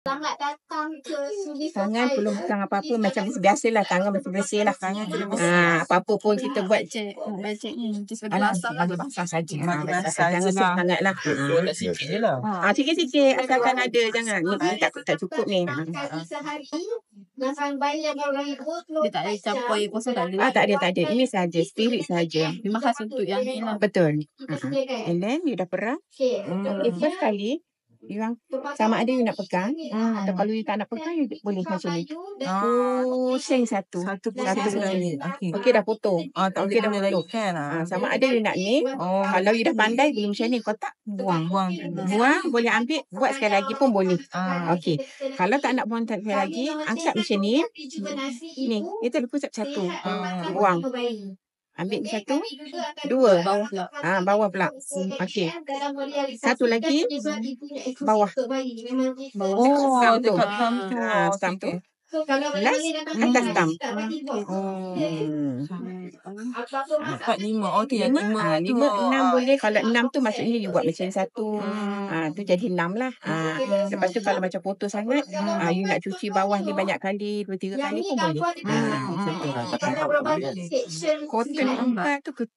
Selamat datang ke sudi Tangan belum pegang apa-apa, macam biasalah, tangan masih bersih lah. Apa-apa pun kita buat je. Alah, bagi basah saja. Jangan sangat lah. Sikit je lah. Sikit-sikit, asalkan ada. Jangan, ni tak cukup ni. sehari dengan bayar RM20. Dia tak ada campur air kosong, tak ada. Tak ada. Ini saja, spirit saja. Memang khas untuk yang ni lah. Betul. And then, you dah perah. First kali, yang sama ada you nak pegang, atau kalau you tak nak pegang, you boleh macam ni. Pusing satu. Okey, dah potong. Tak boleh guna lagi kan? Sama ada you nak ni. Kalau you dah pandai boleh macam ni. Kalau tak, buang, boleh ambil, buat sekali lagi pun boleh. Okey. Kalau tak nak buang sekali lagi, angkat macam ni. Ni, kita pusat satu. Buang. Ambil satu, dua. Bawah pula. Okey. Satu lagi, bawah. Stam tu. Last, atas stam. 4, 5. Okey, 5, 6 boleh. Kalau 6 tu maksudnya you buat macam satu. Tu jadi 6 lah. Lepas tu kalau macam kotor sangat, you nak cuci bawah ni banyak kali, 2-3 kali pun boleh. Macam tu. Kotor 4 tu kecil.